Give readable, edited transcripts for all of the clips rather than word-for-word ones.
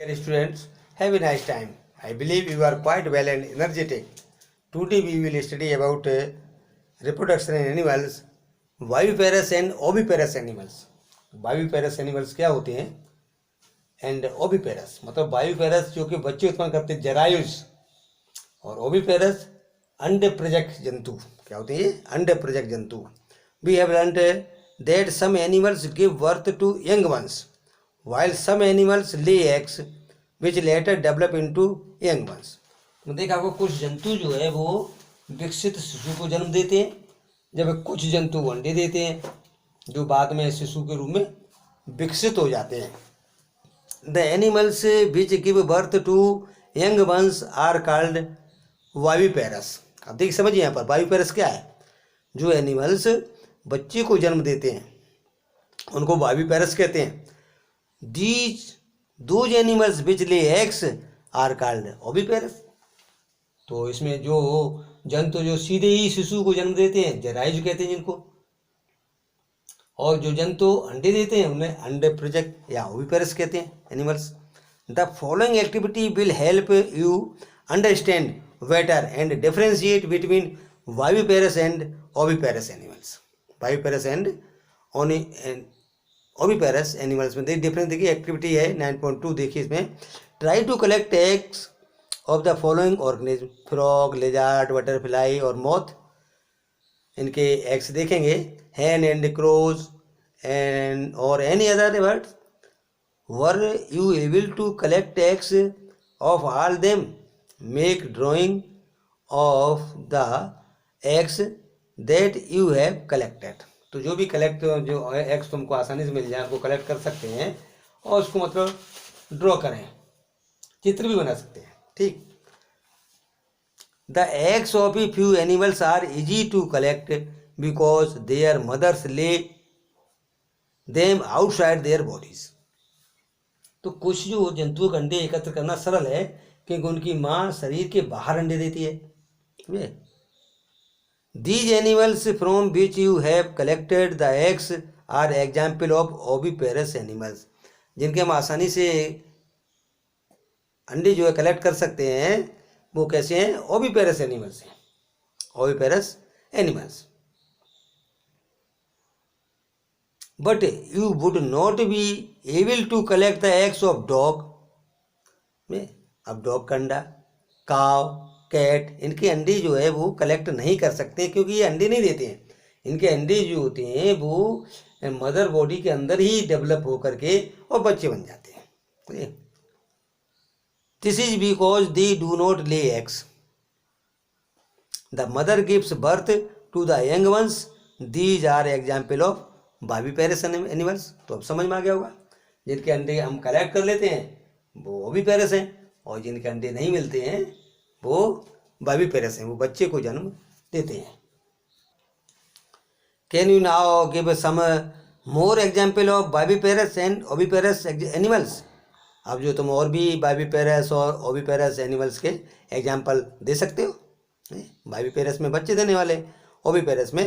Dear students, have a nice time. I believe you are quite well and energetic. Today we will study about reproduction in animals, viviparous and oviparous animals. Viviparous animals क्या होते हैं and oviparous मतलब वायुपेरस जो कि बच्चे उत्पन्न करते हैं जरायुज, और ओविपेरस अंडे प्रजक जंतु क्या होते हैं ये अंडे प्रजक जंतु. We have learned that some animals give birth to young ones while some animals lay eggs which later develop into young ones. तो देखा आपको कुछ जंतु जो है वो विकसित शिशु को जन्म देते हैं, जब कुछ जंतु अंडे देते हैं जो बाद में शिशु के रूप में विकसित हो जाते हैं. The animals which give birth to young ones are called viviparous. अब देखिए समझिए यहाँ पर वायुपेरस क्या है. जो एनिमल्स बच्चे को जन्म देते हैं उनको वायुपेरस कहते हैं. those animals which lay eggs are called oviparous. तो इसमें जो जंतु जो सीधे ही शिशु को जन्म देते हैं जरायुज कहते हैं जिनको, और जो जंतु अंडे देते हैं उन्हें अंडे प्रजक या ओविपेरस कहते हैं animals. The following activity will help you understand better and differentiate between viviparous and oviparous animals. Viviparous and oviparous animals में देखिए डिफरेंस. देखिए एक्टिविटी है 9.2. देखिए इसमें try to collect eggs of the following organism. Frog, lizard, butterfly और moth. इनके eggs देखेंगे. Hen and crows and और any other birds. Were you able to collect eggs of all them. Make drawing of the eggs that you have collected. तो जो भी जो eggs तुमको आसानी से मिल जाए उसको कलेक्ट कर सकते हैं और उसको मतलब ड्रॉ करें, चित्र भी बना सकते हैं. ठीक. The eggs of a few animals are easy to collect because their mothers lay them outside their bodies. तो कुछ जो जंतुओं के अंडे एकत्र करना सरल है क्योंकि उनकी माँ शरीर के बाहर अंडे देती है. These animals from which you have collected the eggs are example of oviparous animals. जिनके हम आसानी से अंडे जो है कलेक्ट कर सकते हैं वो कैसे हैं? ओविपेरस एनिमल्स हैं. Oviparous animals. But you would not be able to collect the eggs of dog. अब डॉग का अंडा, काव, कैट, इनके अंडे जो है वो कलेक्ट नहीं कर सकते क्योंकि ये अंडे नहीं देते हैं. इनके अंडे जो होते हैं वो मदर बॉडी के अंदर ही डेवलप होकर के और बच्चे बन जाते हैं. This is because they do not lay eggs. The mother gives birth to the young ones. These are example of viviparous animals. तो अब समझ में आ गया होगा. जिनके अंडे हम कलेक्ट कर लेते हैं वो ओविपेरस हैं और जिनके अंडे नहीं मिलते हैं वो वायुपेरस हैं, वो बच्चे को जन्म देते हैं. Can you now give some more example of viviparous and oviparous animals. अब जो तुम और भी वायुपेरस और ओविपेरस एनिमल्स के एग्जाम्पल दे सकते हो. वायुपेरस में बच्चे देने वाले, ओविपेरस में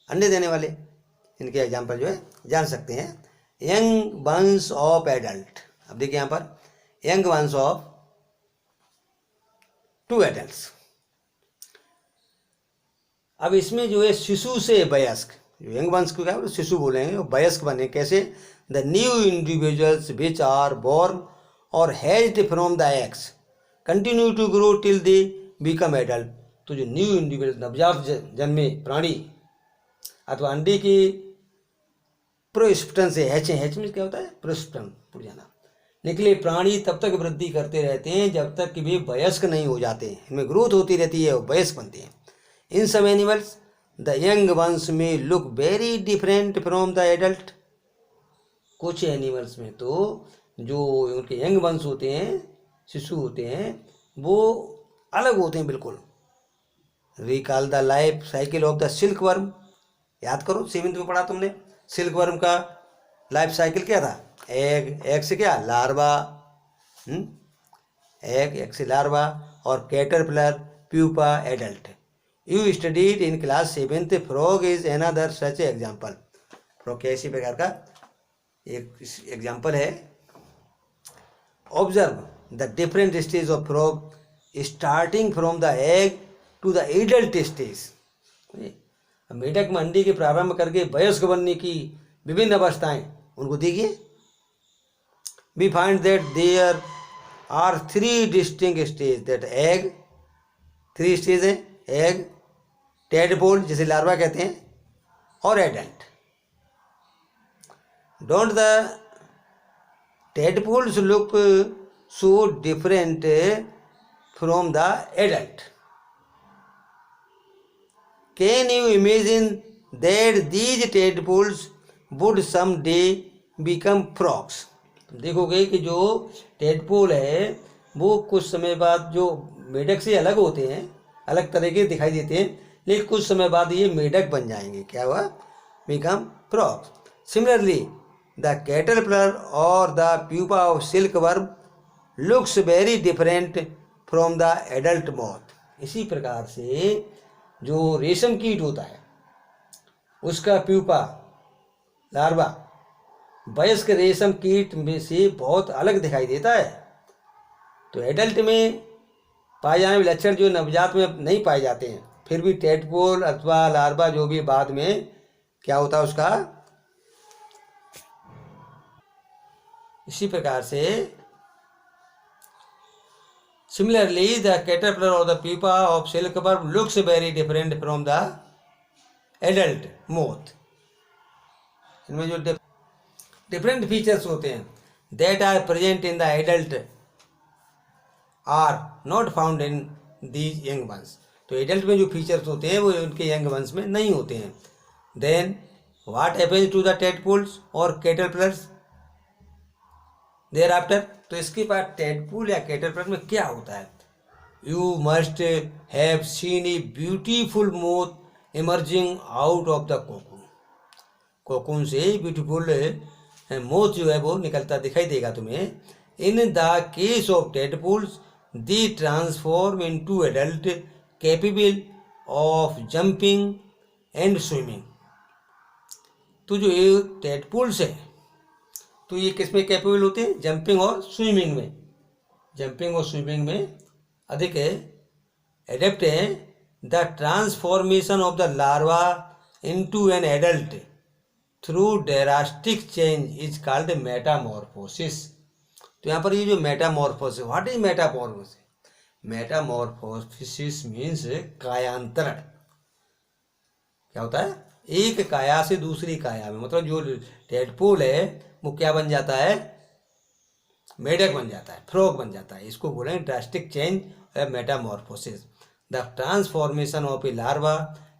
अंडे देने वाले, इनके एग्जाम्पल जो है जान सकते हैं. Young ones of adult. अब देखिए यहाँ पर यंग वंस ऑफ 2 adults. अब इसमें जो है शिशु से वयस्क, जो यंग वंस को क्या शिशु बोलेंगे, वो वयस्क बने कैसे? The new individuals which are born और hatched from the eggs continue to grow till they become adult. तो जो न्यू इंडिविजुअल नवजात जन्मे प्राणी अथवा अंडे के प्रोस्पुटन से हैच में क्या होता है? प्रोस्पुटन पुर जाना निकले प्राणी तब तक वृद्धि करते रहते हैं जब तक कि वे वयस्क नहीं हो जाते. इनमें ग्रोथ होती रहती है और वयस्क बनते हैं. In some animals the young ones में look very different from the adult. कुछ एनिमल्स में तो जो उनके यंग वंस होते हैं, शिशु होते हैं, वो अलग होते हैं बिल्कुल. Recall the life cycle of the silkworm. याद करो 7th में पढ़ा तुमने. सिल्क वर्म का लाइफ साइकिल क्या था? एग से क्या? लार्वा. एग से लार्वा और caterpillar, pupa, adult. You studied in class 7th. Frog is another such example. Frog कैसी प्रकार का एक एग्जाम्पल है. Observe the different stage of frog starting from the egg to the adult stage. मेढक में अंडे के प्रारंभ करके वयस्क बनने की विभिन्न अवस्थाएं उनको देखिए। We find that there are 3 distinct stage, that egg, 3 stage है, एग, टेडपोल जिसे लार्वा कहते हैं, और adult. Don't the tadpoles look so different from the adult? Can you imagine that these tadpoles would someday become frogs? देखोगे कि जो tadpole है वो कुछ समय बाद, जो मेढक से अलग होते हैं, अलग तरह के दिखाई देते हैं, लेकिन कुछ समय बाद ये मेढक बन जाएंगे। क्या हुआ? Become frogs. Similarly the caterpillar और the pupa of silkworm looks very different from the adult moth. इसी प्रकार से जो रेशम कीट होता है उसका प्यूपा, लार्वा, वयस्क रेशम कीट में से बहुत अलग दिखाई देता है। तो एडल्ट में पाए जाने वाले लक्षण जो नवजात में नहीं पाए जाते हैं, फिर भी टेडपोल अथवा लार्वा जो भी बाद में क्या होता है उसका। इसी प्रकार से Similarly, the caterpillar or the pupa of silkworm looks very different from the adult moth. इनमें जो डिफरेंट फीचर्स होते हैं that are present in the adult are not found in these young ones. तो एडल्ट में जो features होते हैं वो उनके यंग वंस में नहीं होते हैं। Then what happens to the tadpoles or caterpillars thereafter? तो इसके बाद टेडपोल या कैटरपिलर में क्या होता है? You must have seen a beautiful moth emerging out of the cocoon. Cocoon से ब्यूटीफुल मोथ जो है वो निकलता दिखाई देगा तुम्हें। In the case of tadpoles they transform into adult capable of jumping and swimming. तो जो ये टेडपोल्स है तो ये किस में कैपेबल होते हैं? जंपिंग और स्विमिंग में। जंपिंग और स्विमिंग में अधिक एडेप्ट हैं। The transformation of the larva into an adult through drastic change is called metamorphosis. तो यहाँ पर ये जो metamorphosis, what is metamorphosis? Metamorphosis means कायांतरण। क्या होता है? एक काया से दूसरी काया में, मतलब जो टेडपोल है वो क्या बन जाता है? मेढक बन जाता है, फ्रॉग बन जाता है। इसको बोलेंगे ड्रास्टिक चेंज या Metamorphosis. The transformation of A larva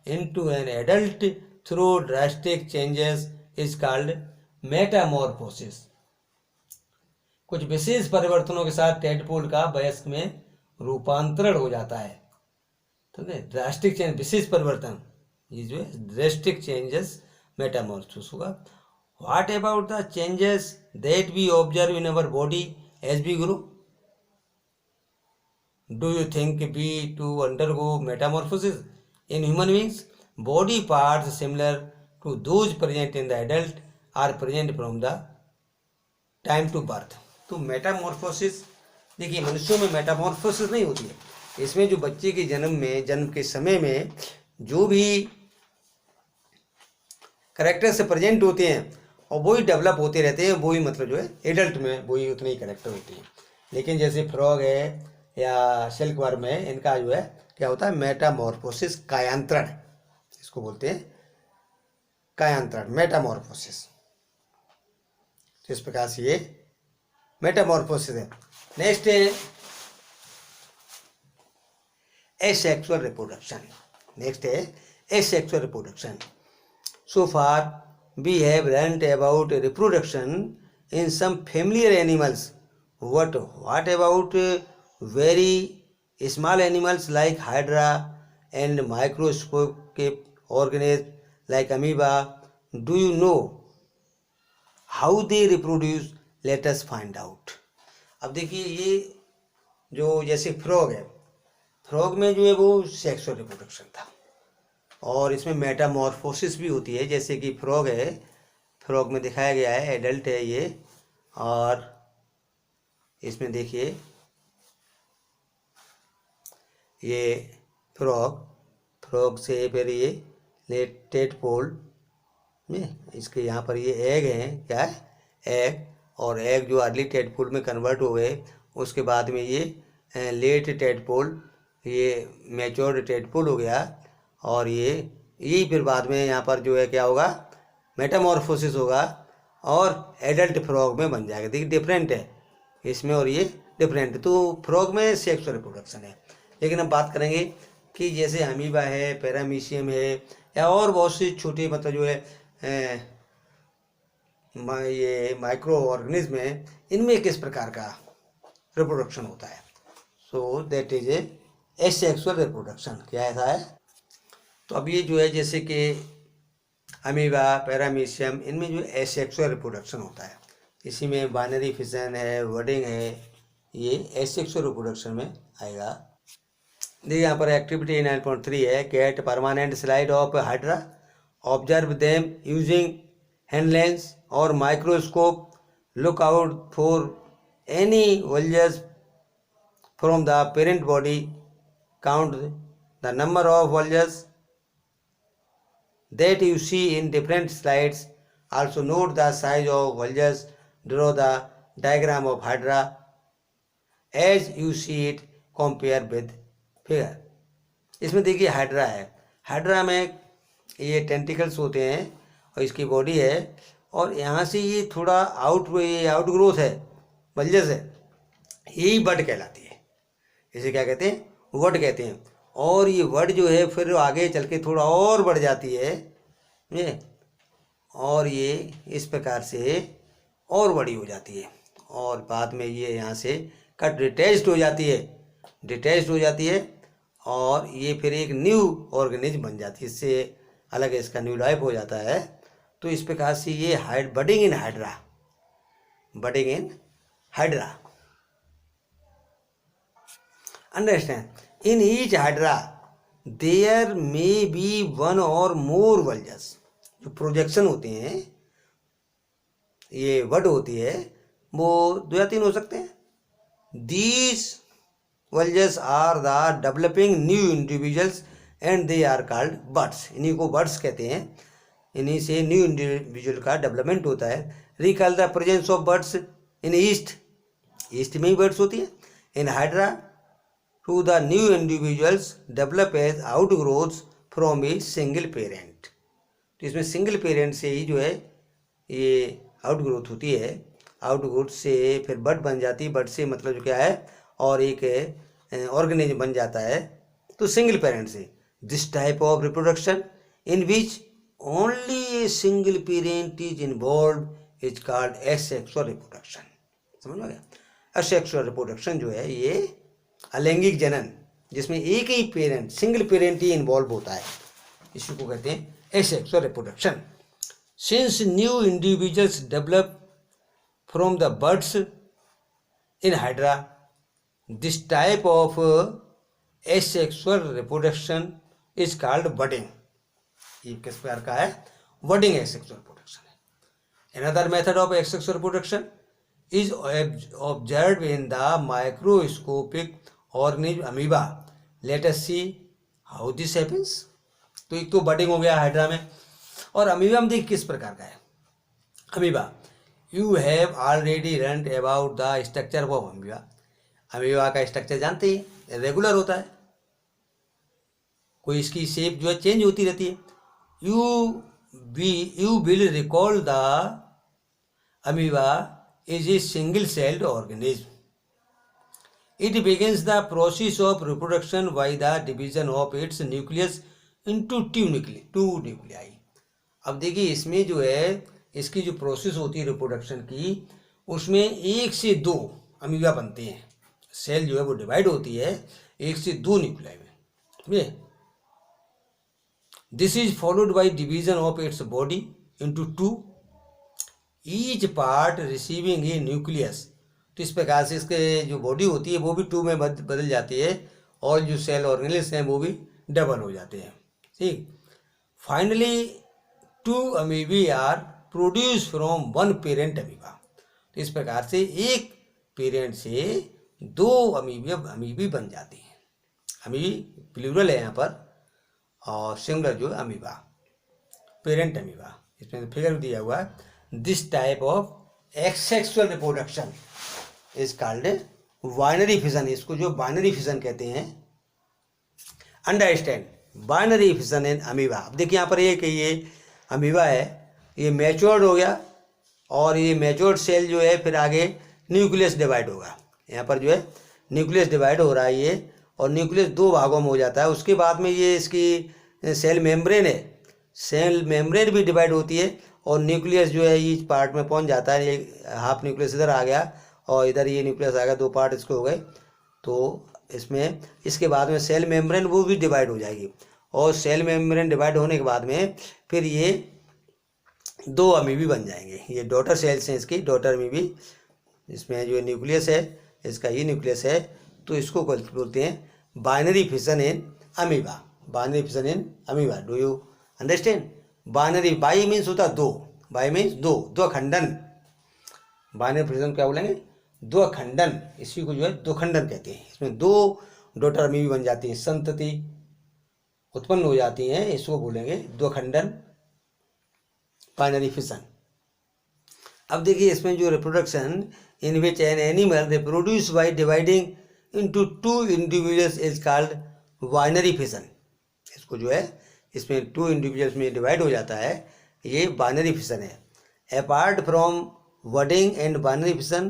into an adult through drastic changes is called Metamorphosis. कुछ विशेष परिवर्तनों के साथ टेडपोल का वयस्क में रूपांतरण हो जाता है। ठीक है, ड्रास्टिक चेंज, विशेष परिवर्तन, ये जो है ड्रास्टिक चेंजेस मेटामॉर्फोसिस होगा। What about the changes that we observe in our body as we grow? Do you think we to undergo metamorphosis in human beings? Body parts similar to those present in the adult are present from the time to birth. तो Metamorphosis, देखिए मनुष्यों में Metamorphosis नहीं होती है। इसमें जो बच्चे के जन्म के समय में जो भी करेक्टर से प्रेजेंट होते हैं और वही डेवलप होते रहते हैं, वही मतलब जो है एडल्ट में वही उतने ही करेक्टर होते हैं। लेकिन जैसे फ्रॉग है या सिल्क वर्म है, इनका जो है क्या होता है? मेटामॉर्फोसिस, कायांतरण, इसको बोलते हैं कायांतरण, मेटामॉर्फोसिस। तो इस प्रकार से ये मेटामॉर्फोसिस है। नेक्स्ट है एसेक्सुअल रिप्रोडक्शन। नेक्स्ट है asexual reproduction. So far we have learnt about reproduction in some familiar animals. What about very small animals like hydra and microscopic organisms like amoeba? Do you know how they reproduce? Let us find out. अब देखिए ये जो जैसे frog है, frog में जो है वो सेक्सुअल रिप्रोडक्शन था और इसमें मेटामॉर्फोसिस भी होती है। जैसे कि फ्रॉग है, फ्रॉग में दिखाया गया है एडल्ट है ये, और इसमें देखिए ये फ्रॉग से फिर ये टेडपोल में इसके यहाँ पर ये एग हैं, क्या है एग, और एग जो अर्ली टेडपोल में कन्वर्ट हो गए, उसके बाद में ये लेट टेडपोल, ये मैच्योर्ड टेडपोल हो गया, और यही फिर बाद में यहाँ पर जो है क्या होगा, मेटामॉर्फोसिस होगा और एडल्ट फ्रॉग में बन जाएगा। देखिए डिफरेंट है इसमें और ये डिफरेंट है। तो फ्रॉग में सेक्सुअल रिप्रोडक्शन है, लेकिन हम बात करेंगे कि जैसे अमीबा है, पैरामीशियम है, या और बहुत सी छोटी मतलब जो है ये माइक्रो ऑर्गेनिज्म है, इनमें किस प्रकार का रिप्रोडक्शन होता है। So that is a asexual reproduction. क्या ऐसा है? तो अब ये जो है जैसे कि अमीबा, पैरामीशियम, इनमें जो एसेक्सुअल रिप्रोडक्शन होता है, इसी में बाइनरी फिशन है, वर्डिंग है, ये एसेक्सुअल रिप्रोडक्शन में आएगा। देखिए यहाँ पर एक्टिविटी 9.3 है, get permanent slide of hydra, observe them using hand lens और microscope, look out for any bulges from the parent body, count the number of bulges that you see in different slides, also note the size of vultures, draw the diagram of hydra as you see it, compare with figure। इसमें देखिए hydra है, hydra में ये tentacles होते हैं और इसकी body है, और यहाँ से ये थोड़ा आउटग्रोथ है, वल्जर्स है, यही बड कहलाती है। इसे क्या कहते हैं? वड कहते हैं। और ये वर्ड जो है फिर आगे चल के थोड़ा और बढ़ जाती है ये, और ये इस प्रकार से और बड़ी हो जाती है, और बाद में ये यहाँ से कट डिटैच्ड हो जाती है, और ये फिर एक न्यू ऑर्गेनिज्म बन जाती है, इससे अलग इसका न्यू लाइफ हो जाता है। तो इस प्रकार से ये budding in hydra understand. In each hydra there may be one or more vultures। जो प्रोजेक्शन होते हैं, ये वर्ड होती है, वो 2 या 3 हो सकते हैं। These vultures are the developing new individuals and they are called buds। इन्हीं को बर्ड्स कहते हैं, इन्हीं से न्यू इंडिविजुअल का डेवलपमेंट होता है। Recall the presence of birds in east में ही बर्ड्स होती है। In hydra to the new individuals develop as outgrowths from a single parent। तो इसमें सिंगल पेरेंट से ही जो है ये आउटग्रोथ होती है, आउटग्रोथ से फिर बड बन जाती है, बड से मतलब जो क्या है और एक ऑर्गेनिज्म बन जाता है, तो सिंगल पेरेंट से। This type of reproduction in which only a single parent is involve is called asexual reproduction. समझ में आ गया? एसेक्सुअल रिप्रोडक्शन जो है ये अलैंगिक जनन, जिसमें एक ही पेरेंट, सिंगल पेरेंट ही इन्वॉल्व होता है, इसी को कहते हैं asexual reproduction. Since new individuals develop from the birds in hydra, this type of asexual reproduction is called budding. ये किस प्रकार का है? बडिंग एसेक्सुअल रिप्रोडक्शन है। Another method of asexual reproduction is observed in the microscopic organism amoeba। Let us see how this happens। तो एक तो budding हो गया हाइड्रा में, और अमीबा में देखिए किस प्रकार का है। Amoeba, you have already learned about the structure of amoeba. Amoeba का स्ट्रक्चर जानते ही, रेगुलर होता है, कोई इसकी शेप जो है चेंज होती रहती है। You will recall the amoeba is a single celled organism। It begins the process of reproduction by the division of its nucleus into two nuclei। अब देखिए इसमें जो है इसकी जो प्रोसेस होती है रिप्रोडक्शन की, उसमें 1 से 2 अमीबा बनते हैं। सेल जो है वो डिवाइड होती है 1 से 2 न्यूक्लियाई में, समझे। This is followed by division of its body into 2, each part receiving A nucleus. तो इस प्रकार से इसके जो बॉडी होती है वो भी 2 में बदल जाती है, और जो सेल ऑर्गेनेल्स हैं वो भी डबल हो जाते हैं, ठीक। Finally 2 amoebae are produce from 1 parent amoeba. तो इस प्रकार से एक पेरेंट से 2 अमीबी बन जाती हैं। अमीबी प्लूरल है यहाँ पर और सिंगुलर जो अमीबा, पेरेंट अमीबा। इसमें फिगर दिया हुआ है। This type of एक्सेक्सुअल reproduction is called binary fission. इसको जो बाइनरी फिजन कहते हैं। Understand binary fission in amoeba. अब देखिए यहाँ पर ये अमीबा है, ये मैच्योर्ड हो गया और ये मैच्योर्ड सेल जो है फिर आगे न्यूक्लियस डिवाइड होगा। यहाँ पर जो है न्यूक्लियस डिवाइड हो रहा है ये, और न्यूक्लियस 2 भागों में हो जाता है। उसके बाद में ये इसकी सेल मेम्ब्रेन है, सेल मेम्ब्रेन भी डिवाइड होती है और न्यूक्लियस जो है ईच पार्ट में पहुँच जाता है। ये हाफ न्यूक्लियस इधर आ गया और इधर ये न्यूक्लियस आ गया, 2 पार्ट इसके हो गए। तो इसमें इसके बाद में सेल मेम्ब्रेन वो भी डिवाइड हो जाएगी और सेल मेम्ब्रेन डिवाइड होने के बाद में फिर ये 2 अमीबी बन जाएंगे। ये डॉटर सेल्स हैं इसकी, डॉटर अमीबी। इसमें जो न्यूक्लियस है इसका ये न्यूक्लियस है, तो इसको बोलते हैं binary fission in amoeba. Binary fission in amoeba, do you understand? Binary, by means होता है 2, बाई मीन्स 2, 2 खंडन। बाइनरी फिजन क्या बोलेंगे? 2 खंडन। इसी को जो है 2 खंडन कहते हैं। इसमें 2 डॉटर अमीबी बन जाती हैं, संतति उत्पन्न हो जाती हैं, इसको बोलेंगे 2 खंडन, बाइनरी फिजन। अब देखिए इसमें जो reproduction in which an animal reproduce by dividing into 2 individuals is called binary fission. इसको जो है इसमें 2 इंडिविजुअल्स में डिवाइड हो जाता है, ये बाइनरी फिजन है। Apart from budding and binary fission,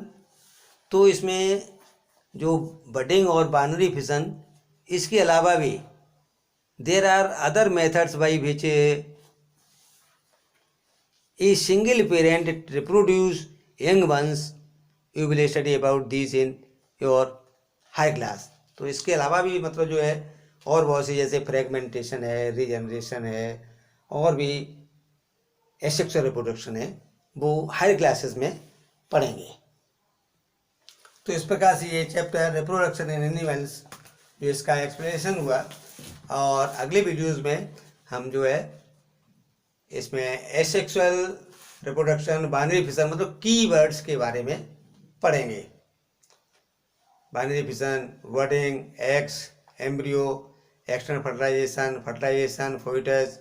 तो इसमें जो बडिंग और बाइनरी फिजन इसके अलावा भी there are other methods by which a single parent reproduce young ones. You will study about these in your high class. तो इसके अलावा भी मतलब जो है और बहुत सी, जैसे फ्रेगमेंटेशन है, रीजनरेशन है और भी एसेक्सुअल रिप्रोडक्शन है, वो हायर क्लासेस में पढ़ेंगे। तो इस प्रकार से ये चैप्टर रिप्रोडक्शन इन एनिमल्स जो इसका एक्सप्लेनेशन हुआ, और अगले वीडियोज़ में हम जो है इसमें एसेक्सुअल रिप्रोडक्शन, बाइनरी फिजन मतलब की वर्ड्स के बारे में पढ़ेंगे। Binary fission, budding, eggs, embryo, external fertilisation, fertilisation, foetus,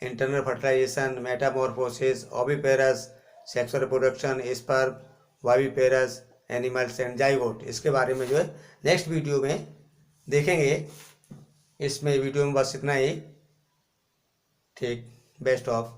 internal fertilisation, metamorphosis, oviparous, sexual reproduction, sperm, viviparous, animals and zygote. इसके बारे में जो है नेक्स्ट वीडियो में देखेंगे। इसमें वीडियो में बस इतना ही। ठीक, बेस्ट ऑफ